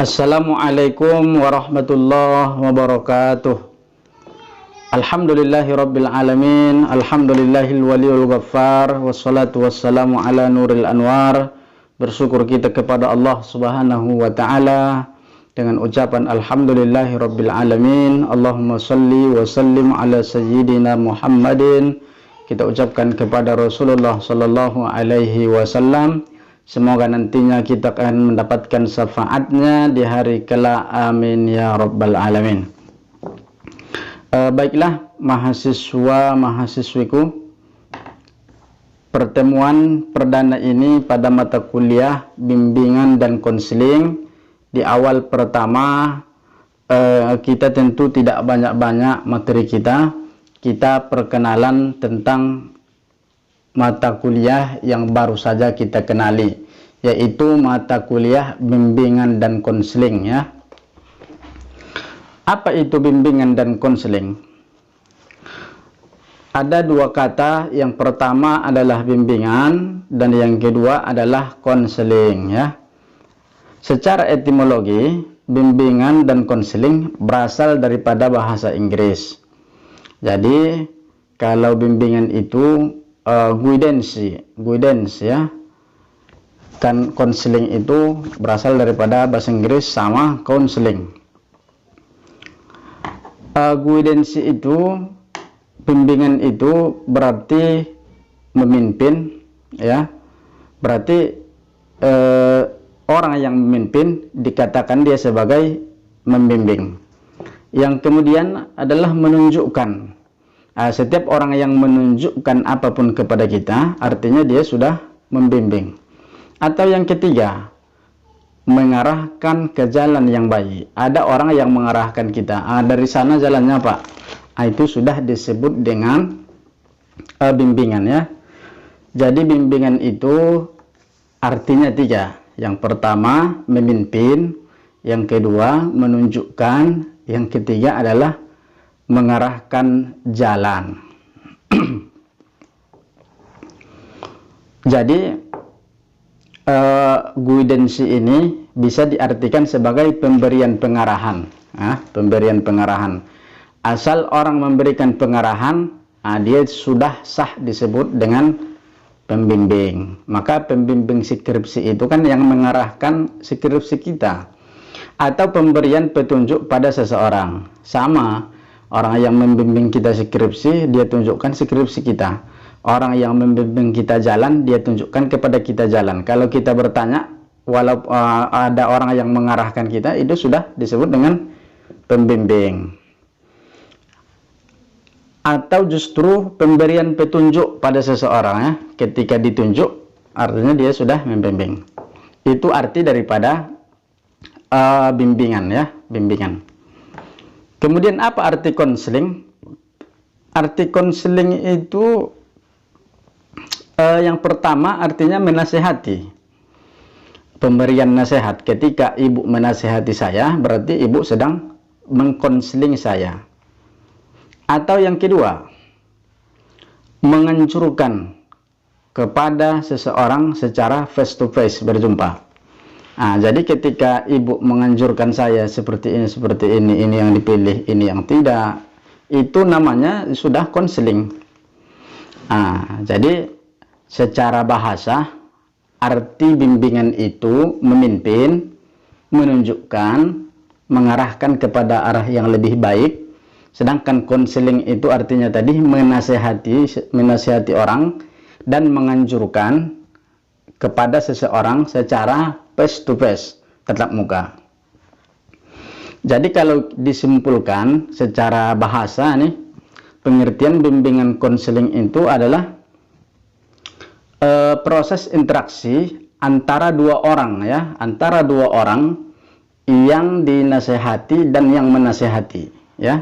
Assalamualaikum warahmatullahi wabarakatuh. Alhamdulillahi rabbil alamin. Alhamdulillahil waliyul ghaffar. Wassalatu wassalamu ala nuril anwar. Bersyukur kita kepada Allah subhanahu wa ta'ala dengan ucapan Alhamdulillahi rabbil alamin. Allahumma salli wa sallim ala sayyidina Muhammadin. Kita ucapkan kepada Rasulullah sallallahu alaihi wasallam, semoga nantinya kita akan mendapatkan syafaatnya di hari kelak. Amin ya rabbal alamin. Baiklah mahasiswa-mahasiswiku, pertemuan perdana ini pada mata kuliah bimbingan dan konseling. Di awal pertama kita tentu tidak banyak-banyak materi kita perkenalan tentang mata kuliah yang baru saja kita kenali, yaitu mata kuliah bimbingan dan konseling ya. Apa itu bimbingan dan konseling? Ada dua kata, yang pertama adalah bimbingan dan yang kedua adalah konseling ya. Secara etimologi, bimbingan dan konseling berasal daripada bahasa Inggris. Jadi kalau bimbingan itu guidance ya, kan konseling itu berasal daripada bahasa Inggris sama counseling. Guidance itu, bimbingan itu berarti memimpin ya, berarti orang yang memimpin dikatakan dia sebagai membimbing. Yang kemudian adalah menunjukkan. Setiap orang yang menunjukkan apapun kepada kita, artinya dia sudah membimbing. Atau yang ketiga, mengarahkan ke jalan yang baik. Ada orang yang mengarahkan kita, dari sana jalannya Pak, itu sudah disebut dengan bimbingan ya. Jadi bimbingan itu artinya tiga. Yang pertama memimpin, yang kedua menunjukkan, yang ketiga adalah mengarahkan jalan. Jadi guidance ini bisa diartikan sebagai pemberian pengarahan, pemberian pengarahan. Asal orang memberikan pengarahan, dia sudah sah disebut dengan pembimbing. Maka pembimbing skripsi itu kan yang mengarahkan skripsi kita, atau pemberian petunjuk pada seseorang. Sama, orang yang membimbing kita skripsi, dia tunjukkan skripsi kita. Orang yang membimbing kita jalan, dia tunjukkan kepada kita jalan. Kalau kita bertanya, walau ada orang yang mengarahkan kita, itu sudah disebut dengan pembimbing. Atau justru pemberian petunjuk pada seseorang ya. Ketika ditunjuk, artinya dia sudah membimbing. Itu arti daripada bimbingan ya, bimbingan. Kemudian apa arti konseling? Arti konseling itu yang pertama artinya menasehati, pemberian nasihat. Ketika ibu menasehati saya, berarti ibu sedang mengkonseling saya. Atau yang kedua, menganjurkan kepada seseorang secara face to face, berjumpa. Jadi ketika ibu menganjurkan saya seperti ini yang dipilih, ini yang tidak, itu namanya sudah konseling. Jadi secara bahasa, arti bimbingan itu memimpin, menunjukkan, mengarahkan kepada arah yang lebih baik. Sedangkan konseling itu artinya tadi menasihati orang dan menganjurkan kepada seseorang secara face to face, tatap muka. Jadi kalau disimpulkan secara bahasa nih, pengertian bimbingan konseling itu adalah proses interaksi antara dua orang ya, antara dua orang yang dinasehati dan yang menasehati ya,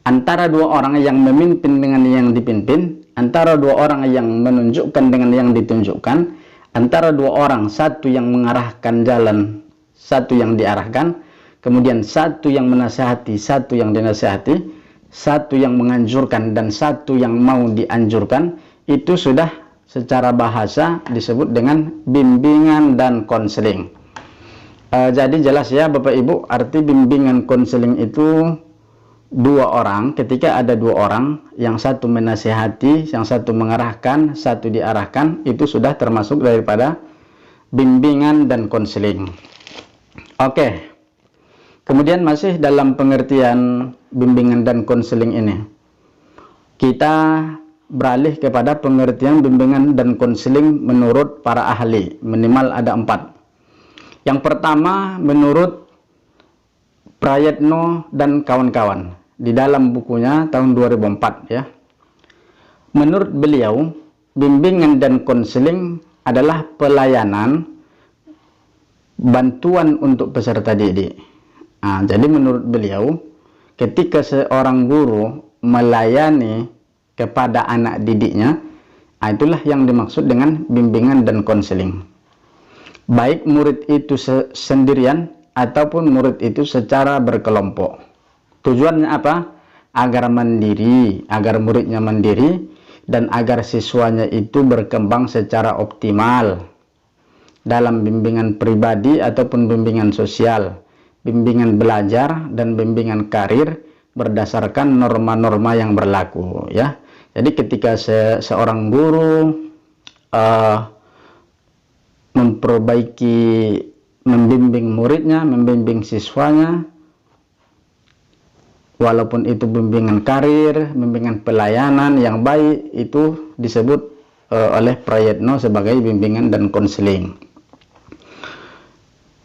antara dua orang yang memimpin dengan yang dipimpin, antara dua orang yang menunjukkan dengan yang ditunjukkan, antara dua orang, satu yang mengarahkan jalan, satu yang diarahkan, kemudian satu yang menasehati, satu yang dinasehati, satu yang menganjurkan dan satu yang mau dianjurkan. Itu sudah secara bahasa disebut dengan bimbingan dan konseling. Jadi jelas ya Bapak Ibu, arti bimbingan konseling itu dua orang. Ketika ada dua orang, yang satu menasihati, yang satu mengarahkan, satu diarahkan, itu sudah termasuk daripada bimbingan dan konseling. Oke. Kemudian masih dalam pengertian bimbingan dan konseling ini, kita beralih kepada pengertian bimbingan dan konseling menurut para ahli. Minimal ada 4. Yang pertama menurut Prayetno dan kawan-kawan di dalam bukunya tahun 2004 ya. Menurut beliau, bimbingan dan konseling adalah pelayanan bantuan untuk peserta didik. Jadi menurut beliau, ketika seorang guru melayani kepada anak didiknya, itulah yang dimaksud dengan bimbingan dan konseling. Baik murid itu sendirian ataupun murid itu secara berkelompok. Tujuannya apa? Agar mandiri, agar muridnya mandiri, dan agar siswanya itu berkembang secara optimal dalam bimbingan pribadi ataupun bimbingan sosial, bimbingan belajar dan bimbingan karir berdasarkan norma-norma yang berlaku ya. Jadi ketika seorang guru membimbing muridnya, membimbing siswanya, walaupun itu bimbingan karir, bimbingan pelayanan yang baik, itu disebut oleh Prayetno sebagai bimbingan dan konseling.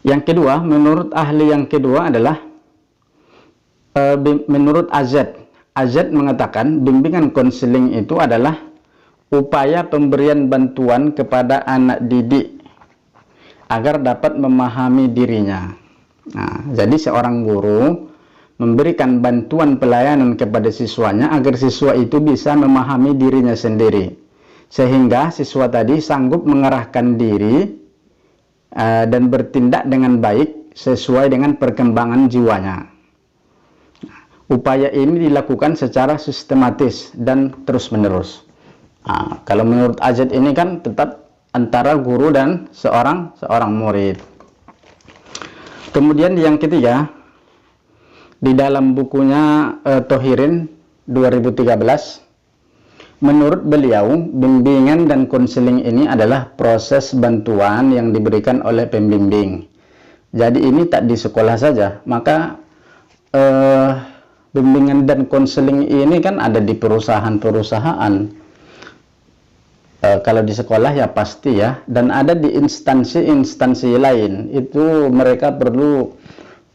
Yang kedua, menurut ahli yang kedua adalah menurut AZ. AZ mengatakan bimbingan konseling itu adalah upaya pemberian bantuan kepada anak didik agar dapat memahami dirinya. Jadi seorang guru memberikan bantuan pelayanan kepada siswanya agar siswa itu bisa memahami dirinya sendiri, sehingga siswa tadi sanggup mengarahkan diri dan bertindak dengan baik sesuai dengan perkembangan jiwanya. Upaya ini dilakukan secara sistematis dan terus-menerus. Kalau menurut AZ ini kan tetap antara guru dan seorang murid. Kemudian yang ketiga, di dalam bukunya Thohirin 2013, menurut beliau bimbingan dan konseling ini adalah proses bantuan yang diberikan oleh pembimbing. Jadi ini tak di sekolah saja, maka bimbingan dan konseling ini kan ada di perusahaan-perusahaan. Kalau di sekolah ya pasti ya, dan ada di instansi-instansi lain, itu mereka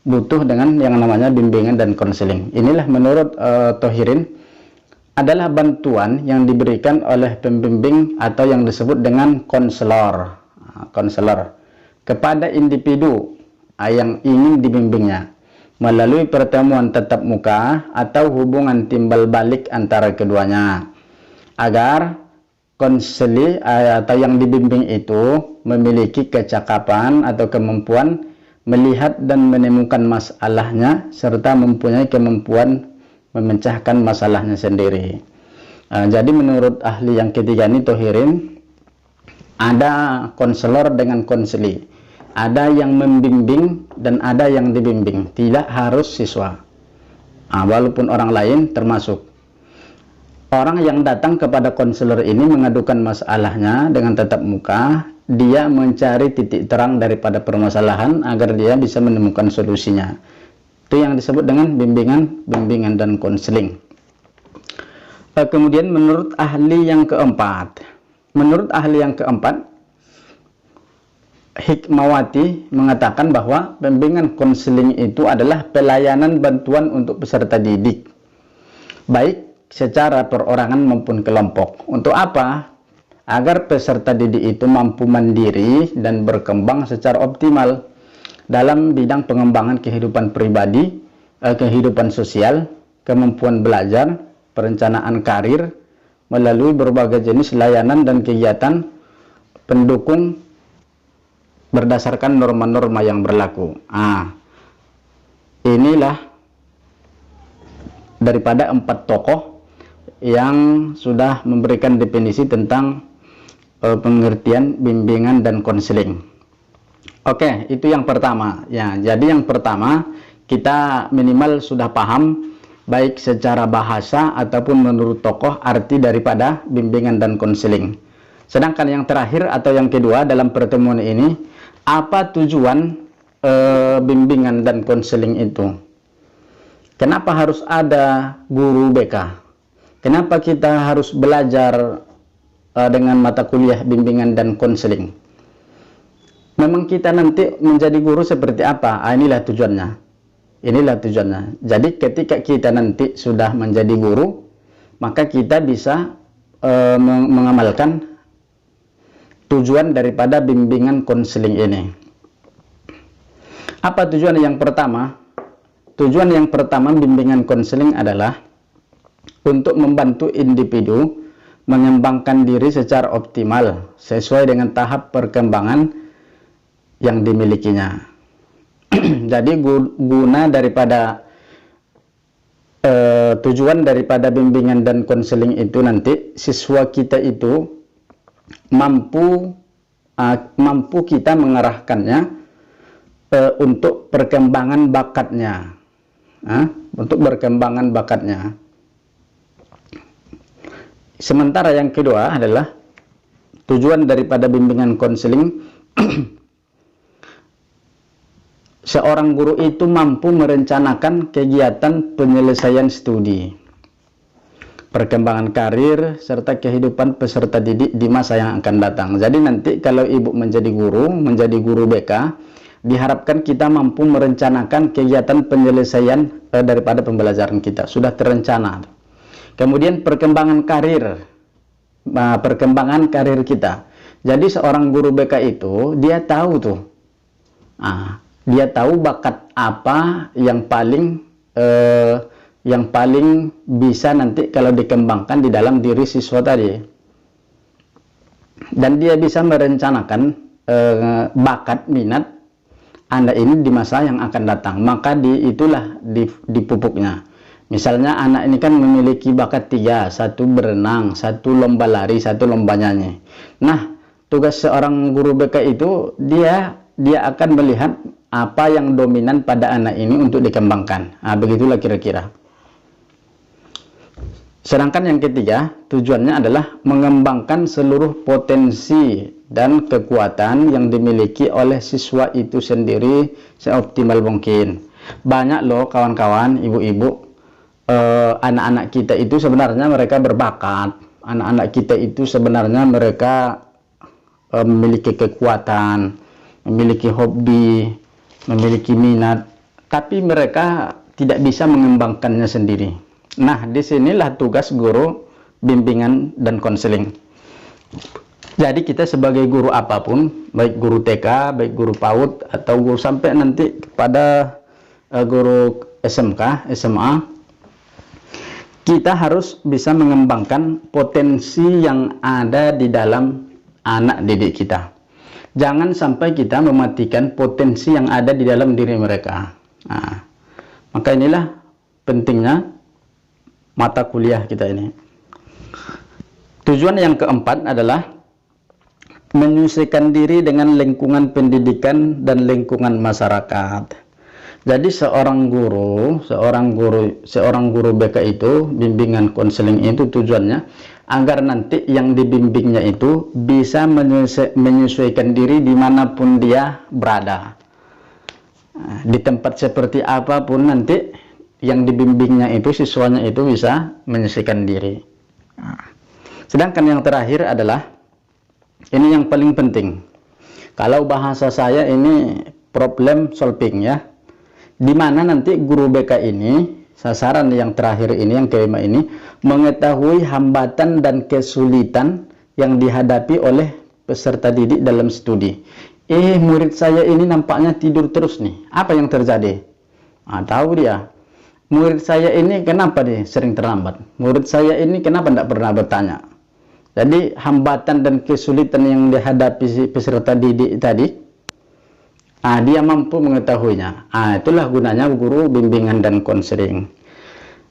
butuh dengan yang namanya bimbingan dan konseling. Inilah menurut Thohirin adalah bantuan yang diberikan oleh pembimbing atau yang disebut dengan konselor kepada individu yang ingin dibimbingnya melalui pertemuan tatap muka atau hubungan timbal balik antara keduanya, agar konseli atau yang dibimbing itu memiliki kecakapan atau kemampuan melihat dan menemukan masalahnya serta mempunyai kemampuan memecahkan masalahnya sendiri. Jadi menurut ahli yang ketiga ini Thohirin, ada konselor dengan konseli, ada yang membimbing dan ada yang dibimbing, tidak harus siswa, walaupun orang lain termasuk. Orang yang datang kepada konselor ini mengadukan masalahnya dengan tatap muka, dia mencari titik terang daripada permasalahan agar dia bisa menemukan solusinya. Itu yang disebut dengan bimbingan dan konseling. Kemudian menurut ahli yang keempat, Hikmawati mengatakan bahwa bimbingan konseling itu adalah pelayanan bantuan untuk peserta didik, baik secara perorangan maupun kelompok. Untuk apa? Agar peserta didik itu mampu mandiri dan berkembang secara optimal dalam bidang pengembangan kehidupan pribadi, kehidupan sosial, kemampuan belajar, perencanaan karir, melalui berbagai jenis layanan dan kegiatan pendukung berdasarkan norma-norma yang berlaku. Inilah daripada 4 tokoh yang sudah memberikan definisi tentang pengertian bimbingan dan konseling. Oke, itu yang pertama. Ya, jadi yang pertama kita minimal sudah paham baik secara bahasa ataupun menurut tokoh arti daripada bimbingan dan konseling. Sedangkan yang terakhir atau yang kedua dalam pertemuan ini, apa tujuan bimbingan dan konseling itu? Kenapa harus ada guru BK? Kenapa kita harus belajar dengan mata kuliah bimbingan dan konseling? Memang kita nanti menjadi guru seperti apa? Inilah tujuannya. Inilah tujuannya. Jadi ketika kita nanti sudah menjadi guru, maka kita bisa mengamalkan tujuan daripada bimbingan konseling ini. Apa tujuan yang pertama? Tujuan yang pertama bimbingan konseling adalah untuk membantu individu mengembangkan diri secara optimal sesuai dengan tahap perkembangan yang dimilikinya. Jadi guna daripada tujuan daripada bimbingan dan konseling itu nanti siswa kita itu mampu kita mengarahkannya untuk perkembangan bakatnya, untuk perkembangan bakatnya. Sementara yang kedua adalah tujuan daripada bimbingan konseling seorang guru itu mampu merencanakan kegiatan penyelesaian studi, perkembangan karir, serta kehidupan peserta didik di masa yang akan datang. Jadi nanti kalau ibu menjadi guru BK, diharapkan kita mampu merencanakan kegiatan penyelesaian daripada pembelajaran kita. Sudah terencana. Kemudian perkembangan karir kita. Jadi seorang guru BK itu, dia tahu tuh. Dia tahu bakat apa yang paling bisa nanti kalau dikembangkan di dalam diri siswa tadi, dan dia bisa merencanakan bakat minat anak ini di masa yang akan datang. Maka itulah dipupuknya. Misalnya anak ini kan memiliki bakat 3, 1 berenang, 1 lomba lari, 1 lomba nyanyi. Nah, tugas seorang guru BK itu dia akan melihat apa yang dominan pada anak ini untuk dikembangkan. Begitulah kira-kira. Sedangkan yang ketiga, tujuannya adalah mengembangkan seluruh potensi dan kekuatan yang dimiliki oleh siswa itu sendiri seoptimal mungkin. Banyak loh kawan-kawan, ibu-ibu, anak-anak kita itu sebenarnya mereka berbakat. Anak-anak kita itu sebenarnya mereka memiliki kekuatan, memiliki hobi, memiliki minat, tapi mereka tidak bisa mengembangkannya sendiri. Nah, disinilah tugas guru bimbingan dan konseling. Jadi kita sebagai guru apapun, baik guru TK, baik guru PAUD, atau guru sampai nanti kepada guru SMK, SMA, kita harus bisa mengembangkan potensi yang ada di dalam anak didik kita. Jangan sampai kita mematikan potensi yang ada di dalam diri mereka. Maka inilah pentingnya mata kuliah kita ini. Tujuan yang keempat adalah menyesuaikan diri dengan lingkungan pendidikan dan lingkungan masyarakat. Jadi seorang guru BK itu, bimbingan konseling itu tujuannya agar nanti yang dibimbingnya itu bisa menyesuaikan diri dimanapun dia berada. Di tempat seperti apapun nanti yang dibimbingnya itu, siswanya itu bisa menyesuaikan diri. Sedangkan yang terakhir adalah, ini yang paling penting. Kalau bahasa saya ini problem solving ya. Dimana nanti guru BK ini, sasaran yang terakhir ini, yang kelima ini, mengetahui hambatan dan kesulitan yang dihadapi oleh peserta didik dalam studi. Murid saya ini nampaknya tidur terus nih. Apa yang terjadi? Tahu dia. Murid saya ini kenapa nih sering terlambat? Murid saya ini kenapa tidak pernah bertanya? Jadi hambatan dan kesulitan yang dihadapi peserta didik tadi, dia mampu mengetahuinya. Itulah gunanya guru bimbingan dan konseling.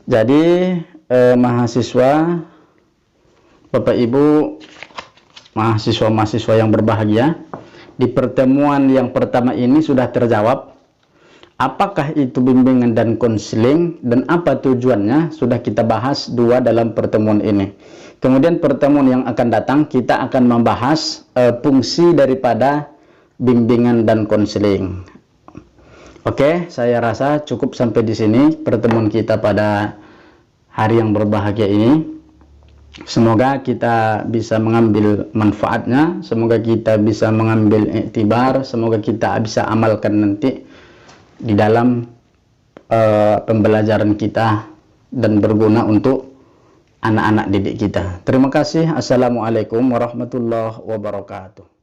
Jadi mahasiswa, Bapak Ibu, mahasiswa-mahasiswa yang berbahagia, di pertemuan yang pertama ini sudah terjawab. Apakah itu bimbingan dan konseling dan apa tujuannya sudah kita bahas dua dalam pertemuan ini. Kemudian pertemuan yang akan datang kita akan membahas fungsi daripada bimbingan dan konseling. Oke, saya rasa cukup sampai di sini pertemuan kita pada hari yang berbahagia ini. Semoga kita bisa mengambil manfaatnya, semoga kita bisa mengambil iktibar, semoga kita bisa amalkan nanti di dalam pembelajaran kita dan berguna untuk anak-anak didik kita. Terima kasih. Assalamualaikum warahmatullahi wabarakatuh.